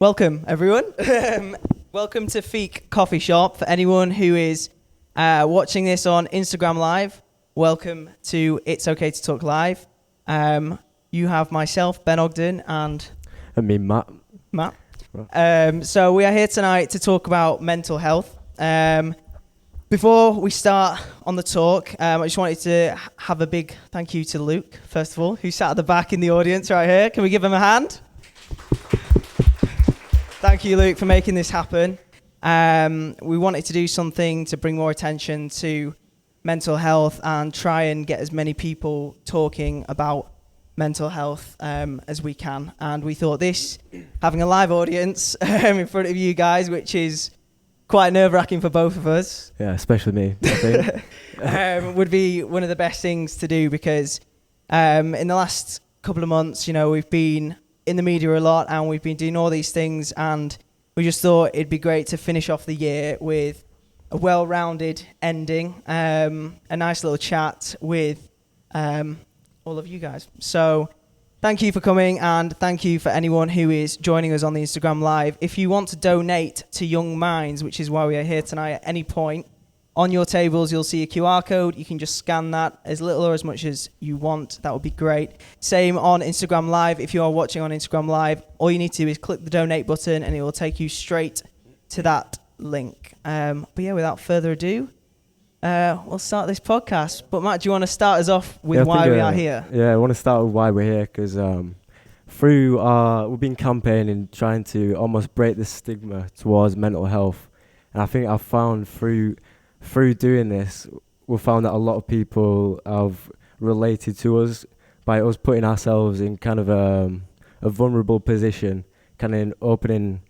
Welcome, everyone. Welcome to Fik Coffee Shop. For anyone who is watching this on Instagram Live, welcome to It's Okay to Talk Live. You have myself, Ben Ogden, and me, Matt. So we are here tonight to talk about mental health. Before we start on the talk, I just wanted to have a big thank you to Luke, first of all, who sat at the back in the audience right here. Can we give him a hand? Thank you, Luke, for making this happen. We wanted to do something to bring more attention to mental health and try and get as many people talking about mental health as we can. And we thought this, having a live audience in front of you guys, which is quite nerve-wracking for both of us. Yeah, especially me, I think. Would be one of the best things to do because in the last couple of months, you know, we've been in the media a lot and we've been doing all these things, and we just thought it'd be great to finish off the year with a well-rounded ending, a nice little chat with all of you guys. So thank you for coming, and thank you for anyone who is joining us on the Instagram Live. If you want to donate to Young Minds, which is why we are here tonight, at any point, on your tables you'll see a QR code. You can just scan that as little or as much as you want. That would be great. Same on Instagram Live. If you are watching on Instagram Live, all you need to do is click the donate button and it will take you straight to that link. But yeah, without further ado, we'll start this podcast. But Matt, do you want to start us off with why we are here? Yeah, I want to start with why we're here because we've been campaigning, trying to almost break the stigma towards mental health. And I think I've found through doing this, we've found that a lot of people have related to us by us putting ourselves in kind of a vulnerable position, kind of opening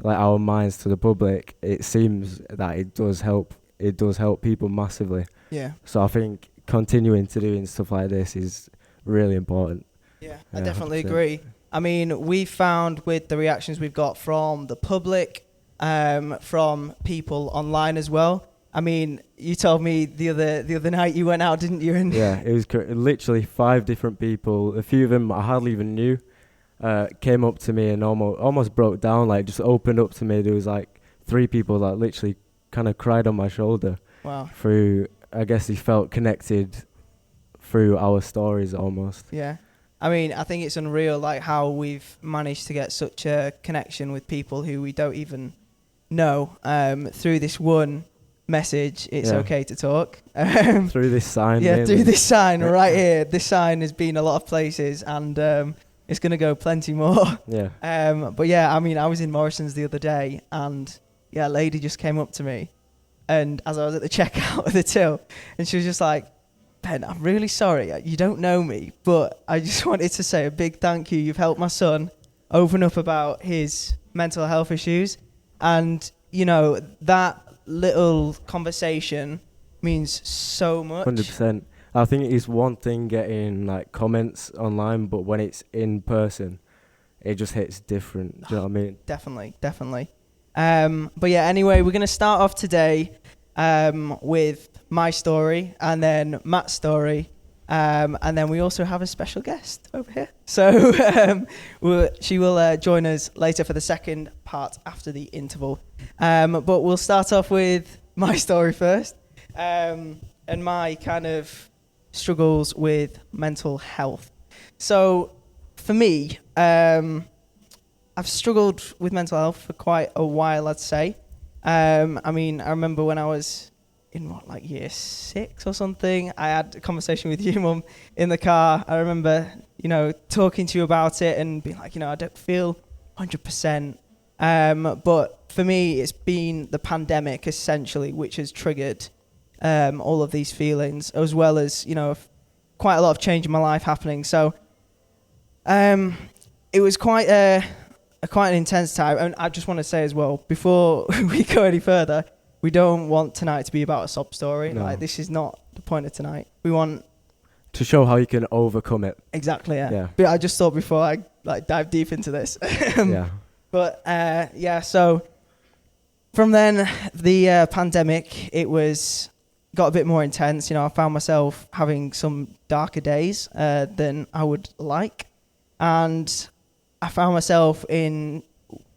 like our minds to the public. It seems that it does help people massively. Yeah. So I think continuing to doing stuff like this is really important. Yeah, I definitely agree. I mean, we found with the reactions we've got from the public, from people online as well. I mean, you told me the other night you went out, didn't you? And yeah, it was literally 5 different people. A few of them I hardly even knew came up to me and almost broke down, like just opened up to me. There was like 3 people that literally kind of cried on my shoulder. Wow. I guess they felt connected through our stories almost. Yeah. I mean, I think it's unreal, like how we've managed to get such a connection with people who we don't even know through this one message. It's okay to talk. Through this sign. Yeah, through this sign right here. This sign has been a lot of places, and it's going to go plenty more. Yeah. But yeah, I mean, I was in Morrison's the other day, and yeah, a lady just came up to me, and as I was at the checkout of the till, and she was just like, "Ben, I'm really sorry. You don't know me, but I just wanted to say a big thank you. You've helped my son open up about his mental health issues." And, you know, that little conversation means so much. 100%. I think it is one thing getting like comments online, but when it's in person, it just hits different. Do you know what I mean? Definitely. But yeah, anyway, we're going to start off today with my story and then Matt's story. And then we also have a special guest over here. So she will join us later for the second part after the interval. But we'll start off with my story first and my kind of struggles with mental health. So for me, I've struggled with mental health for quite a while, I'd say. I mean, I remember when I was in year 6 or something, I had a conversation with you, Mum, in the car. I remember, you know, talking to you about it and being like, you know, I don't feel 100%. But for me, it's been the pandemic essentially, which has triggered all of these feelings, as well as, you know, quite a lot of change in my life happening. So it was quite an intense time. And I just want to say as well, before we go any further, we don't want tonight to be about a sob story. No. Like, this is not the point of tonight. We want to show how you can overcome it. Exactly, yeah. But I just thought before I dive deep into this. Yeah. But so from then, the pandemic, got a bit more intense. You know, I found myself having some darker days than I would like. And I found myself in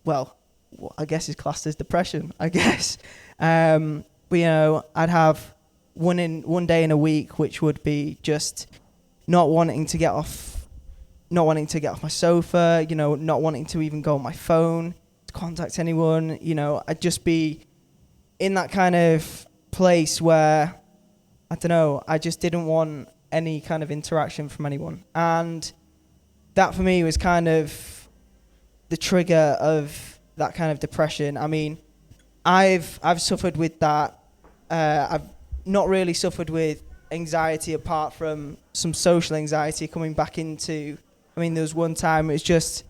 well, what I guess is classed as depression, I guess. But, I'd have one day in a week, which would be just not wanting to get off my sofa, not wanting to even go on my phone to contact anyone. I'd just be in that kind of place where, I don't know, I just didn't want any kind of interaction from anyone. And that for me was kind of the trigger of that kind of depression. I mean, I've suffered with that. I've not really suffered with anxiety apart from some social anxiety coming back into, there was one time it was just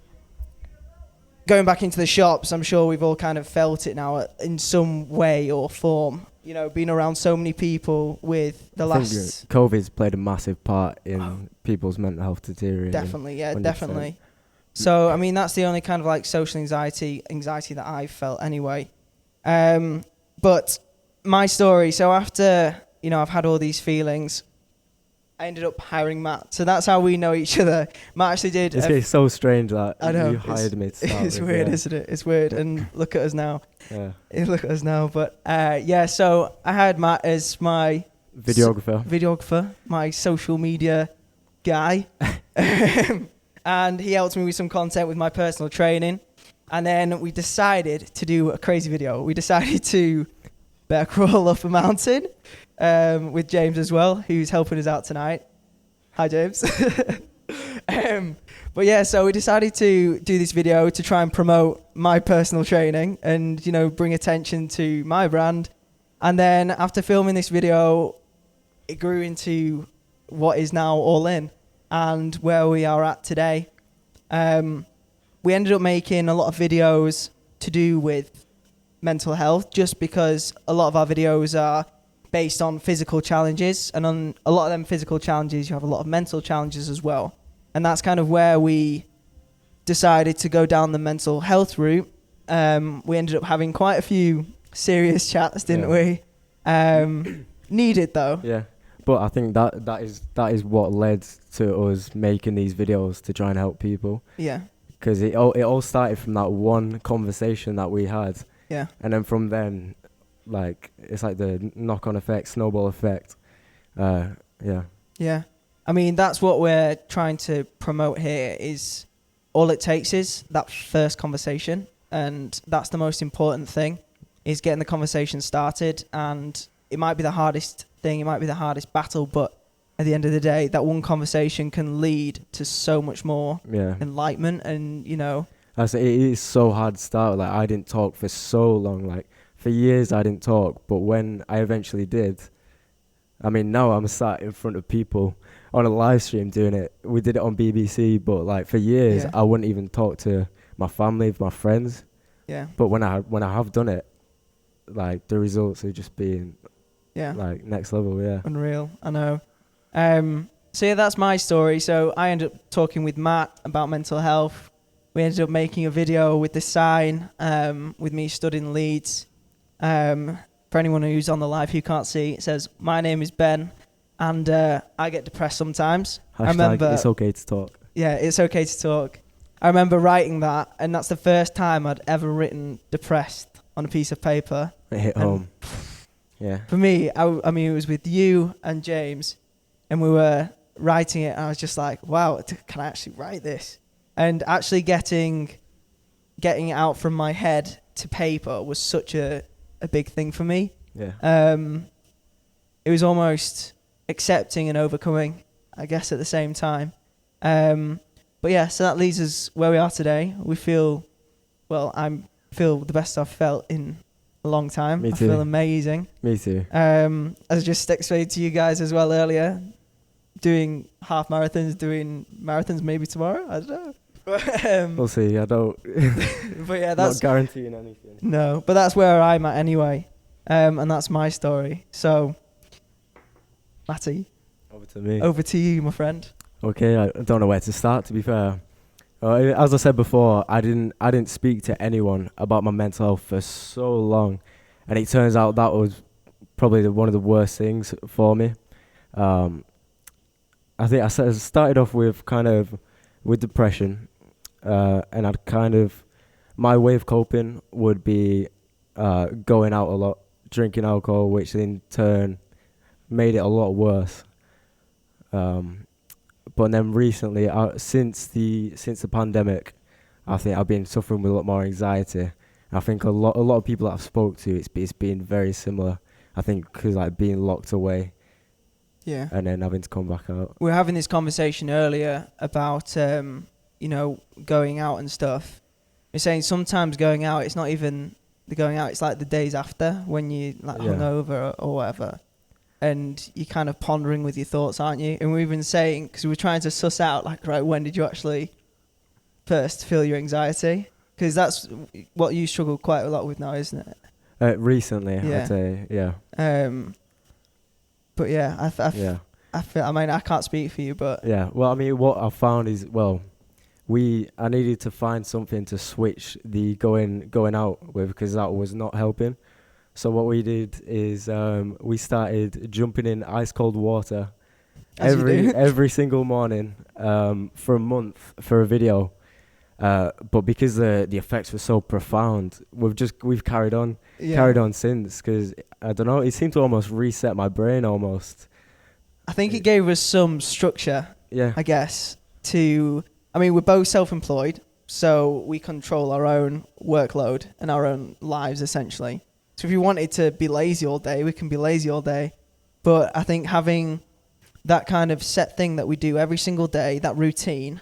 going back into the shops. I'm sure we've all kind of felt it now in some way or form, being around so many people with the I think COVID's played a massive part in people's mental health deteriorating. Definitely, yeah, 100%. definitely. So, that's the only kind of like social anxiety that I've felt anyway. But my story, so after, I've had all these feelings, I ended up hiring Matt. So that's how we know each other. Matt actually did. It's so strange that I know, you hired me to start It's with, weird, yeah. isn't it? It's weird. And look at us now. Yeah. Look at us now. But so I hired Matt as my videographer, my social media guy. And he helped me with some content with my personal training. And then we decided to do a crazy video. We decided to bear crawl up a mountain with James as well, who's helping us out tonight. Hi, James. But yeah, so we decided to do this video to try and promote my personal training and, bring attention to my brand. And then after filming this video, it grew into what is now All In and where we are at today. We ended up making a lot of videos to do with mental health just because a lot of our videos are based on physical challenges, and on a lot of them physical challenges you have a lot of mental challenges as well, and that's kind of where we decided to go down the mental health route. We ended up having quite a few serious chats, didn't we? Needed though. Yeah, but I think that is what led to us making these videos to try and help people. Yeah. Because it all started from that one conversation that we had. Yeah. And then from then, it's like the knock-on effect, snowball effect. Yeah. Yeah. That's what we're trying to promote here, is all it takes is that first conversation. And that's the most important thing, is getting the conversation started. And it might be the hardest thing, it might be the hardest battle, but at the end of the day, that one conversation can lead to so much more enlightenment. And, I say it is so hard to start. I didn't talk for so long. For years I didn't talk, but when I eventually did, now I'm sat in front of people on a live stream doing it. We did it on BBC, but for years I wouldn't even talk to my family, my friends. Yeah. But when I have done it, the results have just been next level. Yeah. Unreal. I know. So yeah, that's my story. So I ended up talking with Matt about mental health. We ended up making a video with the sign, with me stood in Leeds. For anyone who's on the live who can't see, it says, "My name is Ben, and I get depressed sometimes." I remember, it's okay to talk. Yeah, it's okay to talk. I remember writing that, and that's the first time I'd ever written depressed on a piece of paper. It hit home. Yeah. For me, it was with you and James, and we were writing it, and I was just like, wow, can I actually write this? And actually getting it out from my head to paper was such a big thing for me. Yeah. It was almost accepting and overcoming, I guess, at the same time. But yeah, so that leads us where we are today. I feel the best I've felt in a long time. Me too. I feel amazing. Me too. As I just explained to you guys as well earlier, doing half marathons, doing marathons maybe tomorrow. I don't know. We'll see. I don't. But yeah, that's not guaranteeing anything. No, but that's where I'm at anyway, and that's my story. So, Matty, over to you, my friend. Okay, I don't know where to start. To be fair, as I said before, I didn't speak to anyone about my mental health for so long, and it turns out that was probably one of the worst things for me. I think I started off with with depression, and I'd kind of my way of coping would be going out a lot, drinking alcohol, which in turn made it a lot worse. But then recently, since the pandemic, I think I've been suffering with a lot more anxiety. I think a lot of people that I've spoke to, it's been very similar. I think because like being locked away, Yeah. and then having to come back out. We were having this conversation earlier about going out and stuff. You're saying sometimes going out, it's not even the going out, it's like the days after when you like hungover or whatever. And you're kind of pondering with your thoughts, aren't you? And we've been saying, because we were trying to suss out, like, right, when did you actually first feel your anxiety? Because that's what you struggle quite a lot with now, isn't it? Recently, yeah. I'd say, yeah. But yeah, I feel, I mean, I can't speak for you, but... Yeah, well, I mean, what I found is, I needed to find something to switch the going out with, because that was not helping. So what we did is we started jumping in ice cold water every single morning for a month for a video. But because the effects were so profound, we've carried on since, because I don't know, it seemed to almost reset my brain almost. I think it gave us some structure. Yeah, I guess we're both self-employed, so we control our own workload and our own lives essentially. So if we wanted to be lazy all day, we can be lazy all day. But I think having that kind of set thing that we do every single day, that routine,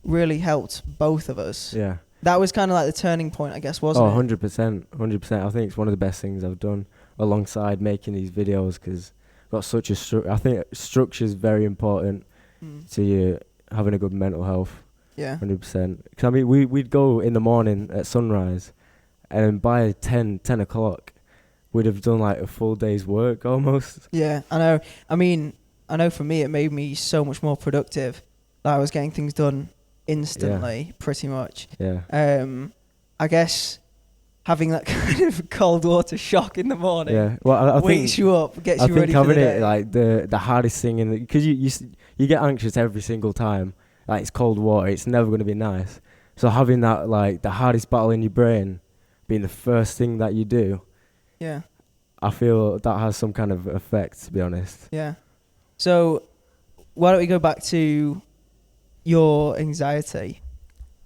really helped both of us. Yeah. That was kind of like the turning point, I guess, wasn't it? 100%. 100%. I think it's one of the best things I've done alongside making these videos, because got such a I think structure is very important to you having a good mental health. Yeah. 100%. Because I mean, we'd go in the morning at sunrise, and by 10 o'clock, we'd have done like a full day's work almost. Yeah, I know. I mean, I know for me, it made me so much more productive. Like I was getting things done instantly, pretty much. Yeah. I guess having that kind of cold water shock in the morning, I wakes think, you up, gets you ready for the day. I think having it like the hardest thing because you get anxious every single time. Like it's cold water, it's never going to be nice. So having that like the hardest battle in your brain being the first thing that you do, yeah, I feel that has some kind of effect, to be honest. Yeah. So why don't we go back to your anxiety,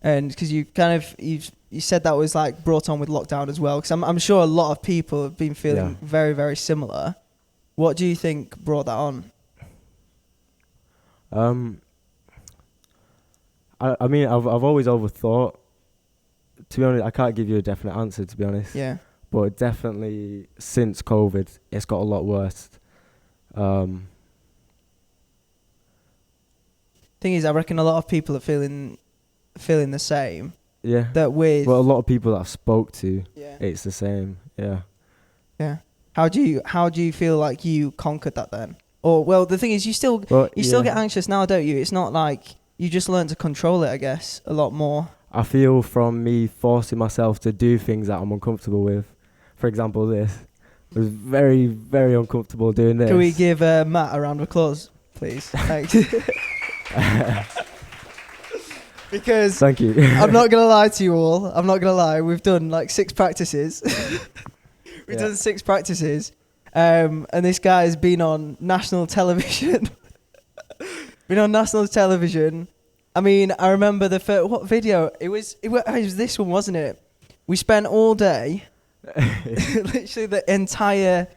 and because you said that was like brought on with lockdown as well, because I'm sure a lot of people have been feeling very, very similar. What do you think brought that on? I mean, I've always overthought. To be honest, I can't give you a definite answer, to be honest. Yeah. But definitely since COVID, it's got a lot worse. Thing is, I reckon a lot of people are feeling the same. Yeah. That with a lot of people that I've spoke to, it's the same. Yeah. Yeah. How do you feel like you conquered that then? Or the thing is, you still get anxious now, don't you? It's not like you just learn to control it, I guess, a lot more. I feel from me forcing myself to do things that I'm uncomfortable with. For example, this. I was very, very uncomfortable doing this. Can we give Matt a round of applause, please? Thanks. Because thank you. I'm not going to lie to you all. I'm not going to lie. We've done like 6 practices. We've done 6 practices. And this guy has been on national television. I mean, I remember the first, what video? It was this one, wasn't it? We spent all day, literally the entire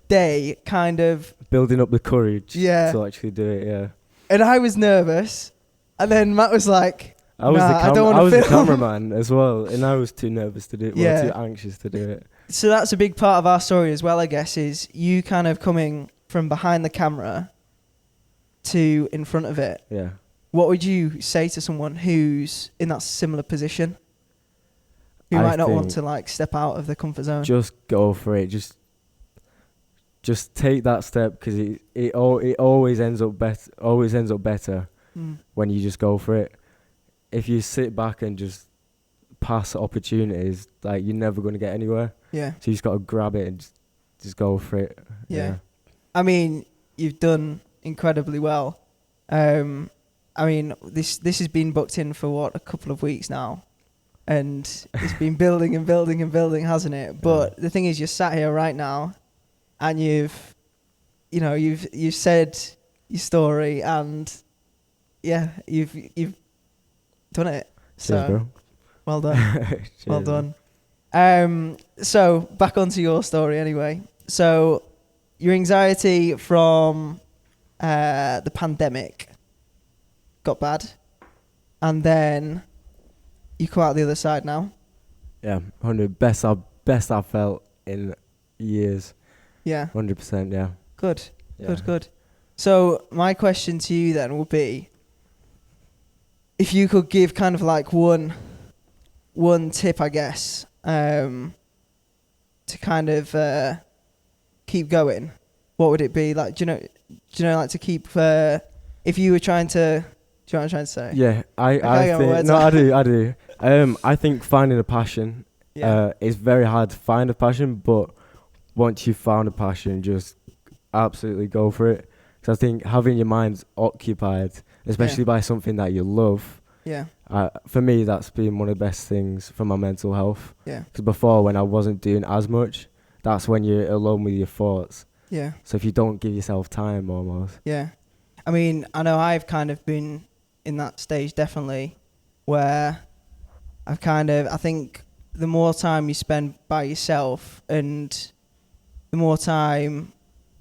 day, kind of building up the courage to actually do it. Yeah. And I was nervous, and then Matt was like, I was the cameraman as well, and I was too nervous to do it. Yeah. Too anxious to do it. So that's a big part of our story as well, I guess, is you kind of coming from behind the camera to in front of it. Yeah. What would you say to someone who's in that similar position, who might not want to like step out of the comfort zone? Just go for it. Just take that step, because it always ends up better. Always ends up better when you just go for it. If you sit back and just pass opportunities, like you're never going to get anywhere. Yeah. So you just got to grab it and just go for it. Yeah. I mean, you've done incredibly well. I mean, this has been booked in for a couple of weeks now. and it's been building and building and building, hasn't it? But the thing is, you're sat here right now, and you've said your story, and you've done it. Cheers, bro. Well done. Cheers, Well done. So back onto your story anyway. So your anxiety from the pandemic got bad, and then you come out the other side now. Yeah, 100. Best I've felt in years. Yeah. 100%. Yeah. Good. Yeah. Good. So my question to you then would be, if you could give kind of like one tip, I guess, to kind of keep going, what would it be? Like, do you know, like to keep, if you were trying to, do you know what I'm trying to say? Yeah, I think, no, I do. I think finding a passion, is very hard to find a passion, but once you've found a passion, just absolutely go for it. Because I think having your mind occupied, especially by something that you love, for me, that's been one of the best things for my mental health. Yeah. Because before, when I wasn't doing as much, that's when you're alone with your thoughts. Yeah. So if you don't give yourself time, almost. Yeah. I mean, I know I've kind of been in that stage, definitely, where I think the more time you spend by yourself and the more time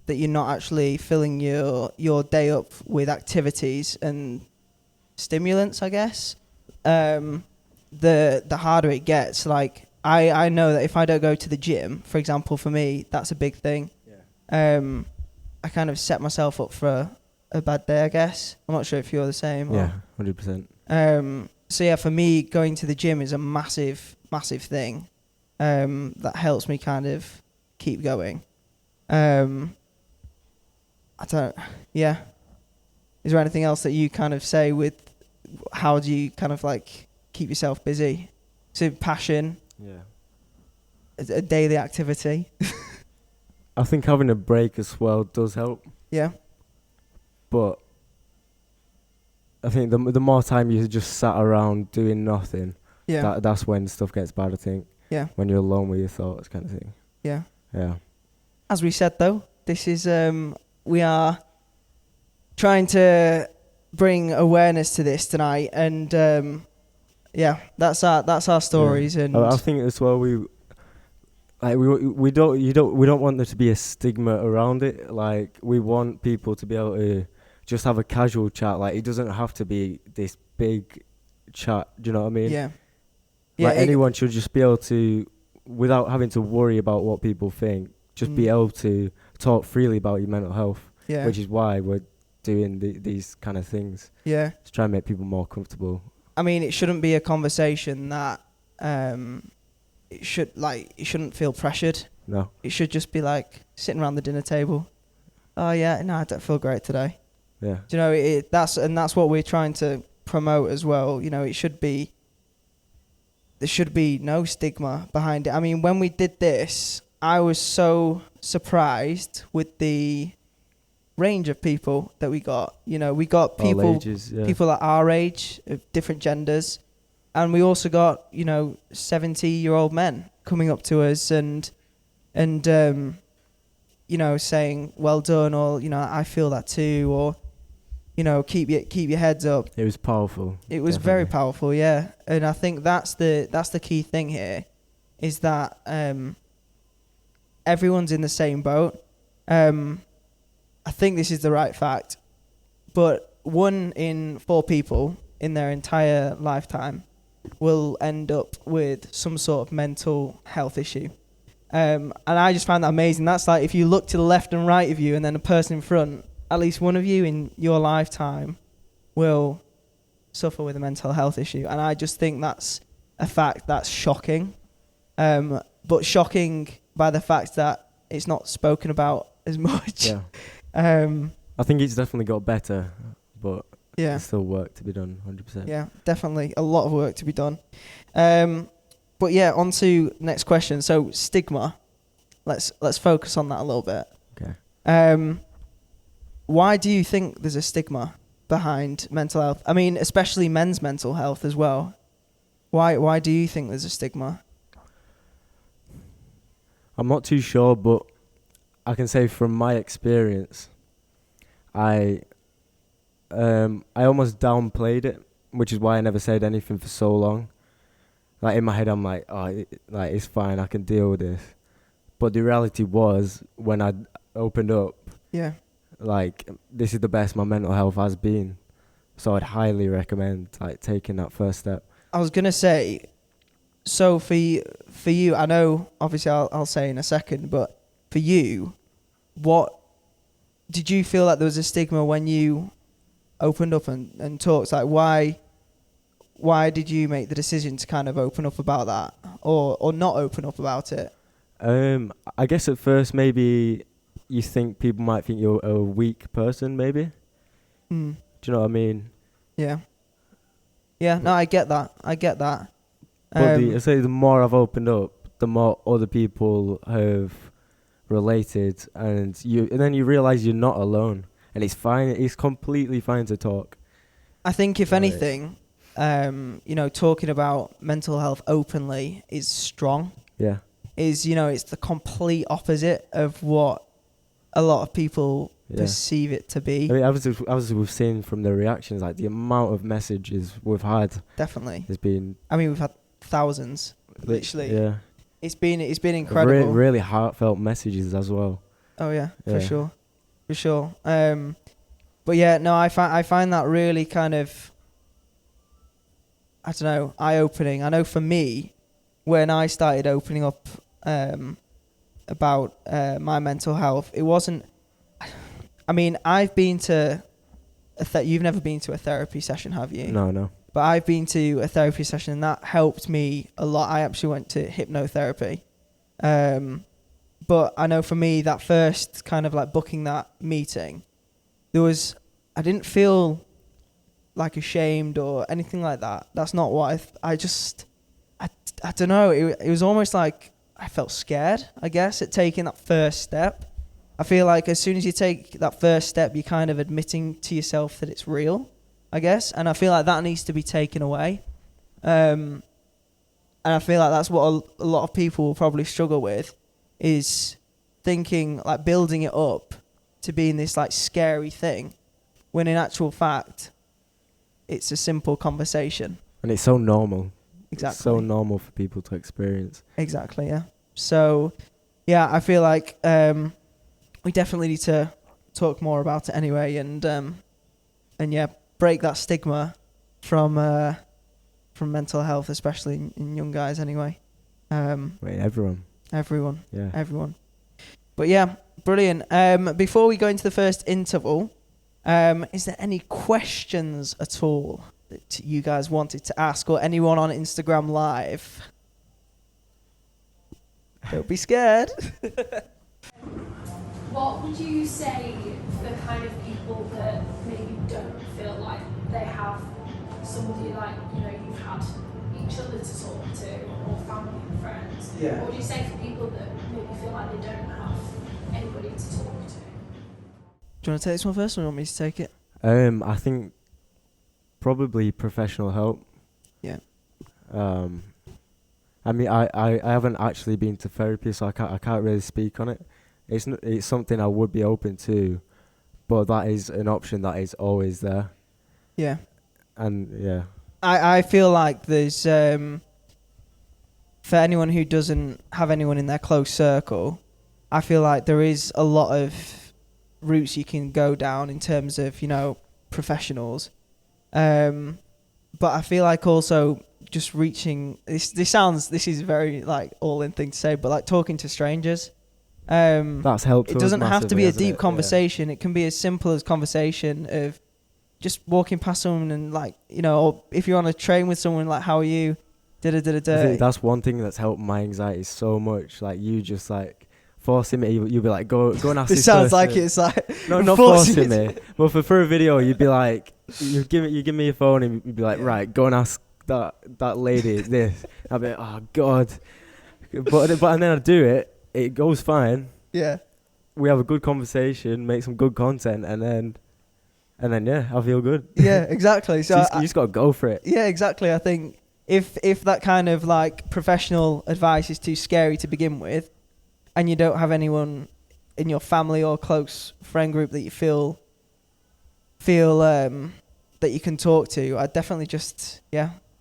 that you're not actually filling your day up with activities and stimulants, I guess, the harder it gets. Like, I know that if I don't go to the gym, for example, for me, that's a big thing. Yeah. I kind of set myself up for a bad day, I guess. I'm not sure if you're the same. Yeah, 100%. So yeah, for me, going to the gym is a massive thing that helps me kind of keep going. Is there anything else that you kind of say with how do you kind of like keep yourself busy? So passion, a daily activity. I think having a break as well does help. Yeah. But I think the more time you just sat around doing nothing, that's when stuff gets bad, I think. Yeah. When you're alone with your thoughts, kind of thing. Yeah. Yeah. As we said though, this is we are trying to bring awareness to this tonight, and that's our stories. Yeah. And I think as well we don't want there to be a stigma around it. Like, we want people to be able to just have a casual chat. Like, it doesn't have to be this big chat. Do you know what I mean? Yeah. Like, anyone should just be able to, without having to worry about what people think, just be able to talk freely about your mental health. Yeah. Which is why we're doing these kind of things. Yeah. To try and make people more comfortable. I mean, it shouldn't be a conversation that it shouldn't feel pressured. No. It should just be like sitting around the dinner table. Oh yeah, no, I don't feel great today. Yeah. Do you know, that's what we're trying to promote as well. You know, there should be no stigma behind it. I mean, when we did this, I was so surprised with the range of people that we got. You know, we got people ages, people at our age, of different genders, and we also got 70-year-old men coming up to us and saying well done, or I feel that too, or keep your heads up. It was powerful. It was very powerful, yeah. And I think that's the key thing here, is that everyone's in the same boat. I think this is the right fact, but 1 in 4 people in their entire lifetime will end up with some sort of mental health issue. And I just find that amazing. That's like, if you look to the left and right of you and then a person in front, at least one of you in your lifetime will suffer with a mental health issue. And I just think that's a fact that's shocking. But shocking by the fact that it's not spoken about as much. Yeah. I think it's definitely got better, but there's still work to be done, 100%. Yeah, definitely a lot of work to be done. But yeah, on to next question. So stigma, let's focus on that a little bit. Okay. Why do you think there's a stigma behind mental health? I mean, especially men's mental health as well. Why do you think there's a stigma? I'm not too sure, but I can say from my experience, I almost downplayed it, which is why I never said anything for so long. Like in my head, I'm like, like it's fine, I can deal with this. But the reality was, when I opened up, Yeah. like this is the best my mental health has been. So I'd highly recommend like taking that first step. I was gonna say, so for you, I know obviously I'll say in a second, but for you, what did you feel like there was a stigma when you opened up and talked? Like why did you make the decision to kind of open up about that, or not open up about it? I guess at first maybe you think people might think you're a weak person, maybe. Hmm. Do you know what I mean? Yeah. Yeah. No, I get that. But I say the more I've opened up, the more other people have related, and then you realize you're not alone, and it's fine. It's completely fine to talk. I think if Right. anything, talking about mental health openly is strong. Yeah. It's the complete opposite of what a lot of people perceive it to be. I mean, as we've seen from the reactions, like the amount of messages we've had Definitely has been. I mean, we've had thousands, literally. Yeah. It's been incredible. Really heartfelt messages as well. Oh yeah, Yeah. for sure. But yeah, no, I find that really kind of, I don't know, eye-opening. I know for me, when I started opening up about my mental health, it wasn't. I mean, I've been to you've never been to a therapy session, have you? No. But I've been to a therapy session, and that helped me a lot. I actually went to hypnotherapy. But I know for me, that first kind of like booking that meeting, I didn't feel like ashamed or anything like that. That's not what I don't know. It was almost like I felt scared, I guess, at taking that first step. I feel like as soon as you take that first step, you're kind of admitting to yourself that it's real, I guess. And I feel like that needs to be taken away. And I feel like that's what a lot of people will probably struggle with, is thinking, like, building it up to being this, like, scary thing, when in actual fact, it's a simple conversation. And it's so normal. Exactly. It's so normal for people to experience. Exactly, yeah. So, yeah, I feel like we definitely need to talk more about it anyway, and yeah, break that stigma from mental health, especially in young guys anyway. Everyone. Yeah. Everyone. But yeah, brilliant. Before we go into the first interval, is there any questions at all that you guys wanted to ask, or anyone on Instagram Live? Don't be scared. What would you say for kind of people that maybe don't feel like they have somebody like, you've had each other to talk to, or family and friends? Yeah. What would you say for people that maybe feel like they don't have anybody to talk to? Do you want to take this one first, or do you want me to take it? I think probably professional help. Yeah. I mean, I haven't actually been to therapy, so I can't really speak on it. It's something I would be open to, but that is an option that is always there. Yeah. And yeah. I feel like there's for anyone who doesn't have anyone in their close circle, I feel like there is a lot of routes you can go down in terms of, professionals. But I feel like also just reaching this is very like all in thing to say, but like talking to strangers. That's helped. It doesn't have to be a deep it? conversation. Yeah. It can be as simple as conversation of just walking past someone and like, or if you're on a train with someone, like, how are you? I think that's one thing that's helped my anxiety so much. Like, you just like forcing me, you'll be like, go and ask this sounds person. like it's like no, not forcing me. Well, for a video, you'd be like, you give me your phone and you'd be like, right, go and ask that lady this. I'd be like, oh god, but and then I do it. It goes fine. Yeah. We have a good conversation, make some good content, and then yeah, I feel good. Yeah, exactly. So you just got to go for it. Yeah, exactly. I think if that kind of like professional advice is too scary to begin with, and you don't have anyone in your family or close friend group that you feel that you can talk to, I'd definitely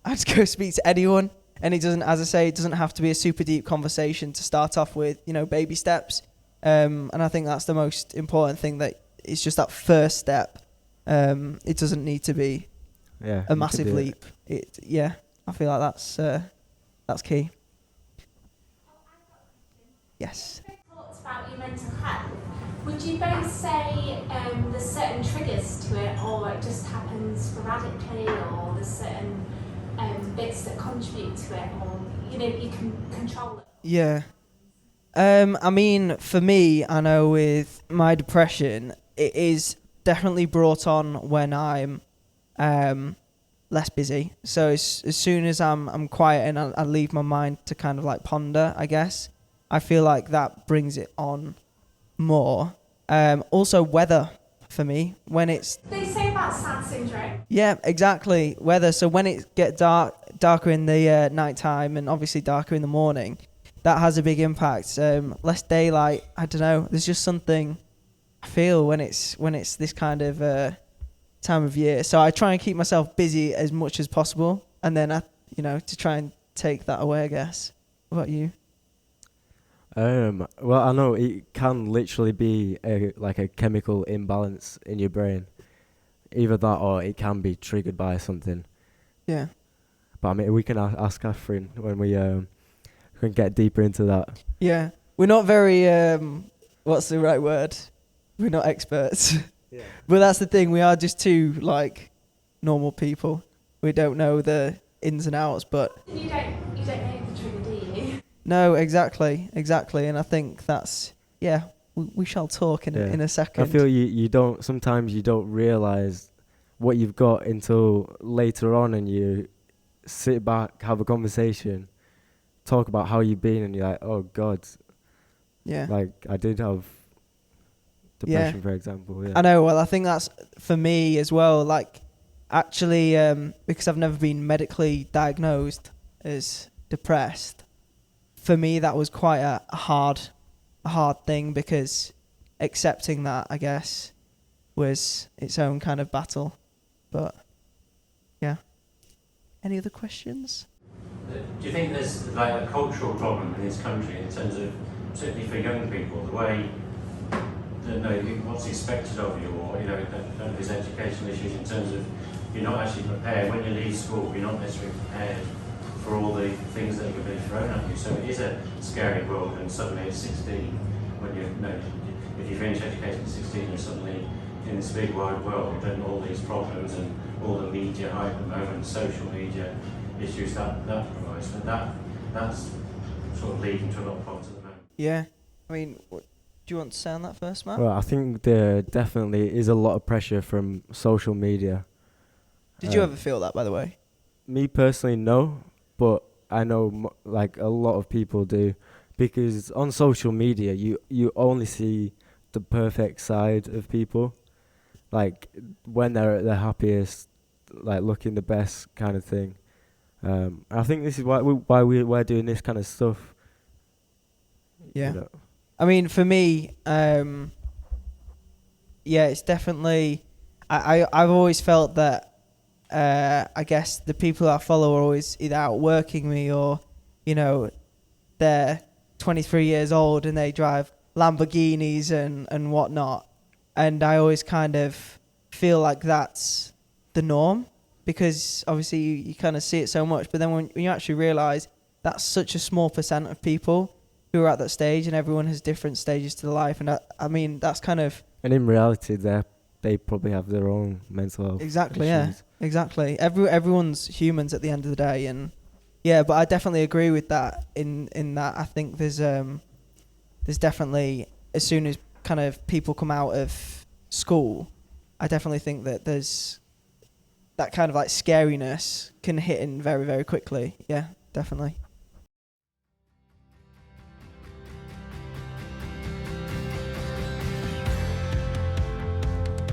I'd go speak to anyone. And it doesn't, as I say, it doesn't have to be a super deep conversation to start off with, baby steps. And I think that's the most important thing, that it's just that first step. It doesn't need to be a massive leap. I feel like that's key. Yes. Thoughts about your mental health. Would you both say there's certain triggers to it, or it just happens sporadically, or there's certain bits that contribute to it, or you can control it? Yeah. I mean, for me, I know with my depression, it is definitely brought on when I'm less busy. So as soon as I'm quiet and I leave my mind to kind of like ponder, I guess, I feel like that brings it on more. Also weather for me, when it's... They say about sad syndrome. Yeah, exactly. Weather. So when it gets darker in the night time, and obviously darker in the morning, that has a big impact. Less daylight, I don't know. There's just something I feel when it's this kind of time of year. So I try and keep myself busy as much as possible, and then to try and take that away, I guess. What about you? Well, I know it can literally be a chemical imbalance in your brain. Either that, or it can be triggered by something. Yeah. But I mean, we can ask Catherine when we can get deeper into that. Yeah. We're not very, what's the right word? We're not experts. Yeah. But that's the thing, we are just two, like, normal people. We don't know the ins and outs, but... You don't know the trigger, do you? No, exactly. And I think that's, we shall talk in a second. I feel you don't, sometimes you don't realise what you've got until later on, and you sit back, have a conversation, talk about how you've been, and you're like, oh God. Yeah. Like, I did have depression, for example. Yeah. I know, well, I think that's, for me as well, like, actually, because I've never been medically diagnosed as depressed, for me that was quite a hard thing, because accepting that, I guess, was its own kind of battle. But yeah. Any other questions? Do you think there's like a cultural problem in this country in terms of, particularly for young people, the way what's expected of you, or there's educational issues in terms of you're not actually prepared when you leave school. You're not necessarily prepared for all the things that are being thrown at you. So it is a scary world, and suddenly at 16, when if you finish education at 16, you're suddenly in this big wide world, and all these problems and all the media hype at the moment, social media issues that provides. But that's sort of leading to a lot of problems at the moment. Yeah. I mean, do you want to say on that first, Matt? Well, I think there definitely is a lot of pressure from social media. Did you ever feel that, by the way? Me personally, no. But I know like a lot of people do, because on social media you only see the perfect side of people, like when they're at their happiest, like looking the best kind of thing. I think this is why we're doing this kind of stuff. Yeah. I mean, for me, it's definitely. I've always felt that. I guess the people I follow are always either outworking me, or, they're 23 years old and they drive Lamborghinis and whatnot. And I always kind of feel like that's the norm, because obviously you kind of see it so much. But then when you actually realise that's such a small percent of people who are at that stage, and everyone has different stages to life. And I mean, that's kind of... And in reality, they probably have their own mental health Exactly, issues. yeah. Exactly. Everyone's humans at the end of the day, and but I definitely agree with that. In that, I think there's definitely, as soon as kind of people come out of school, I definitely think that there's that kind of like scariness can hit in very, very quickly. Yeah, definitely.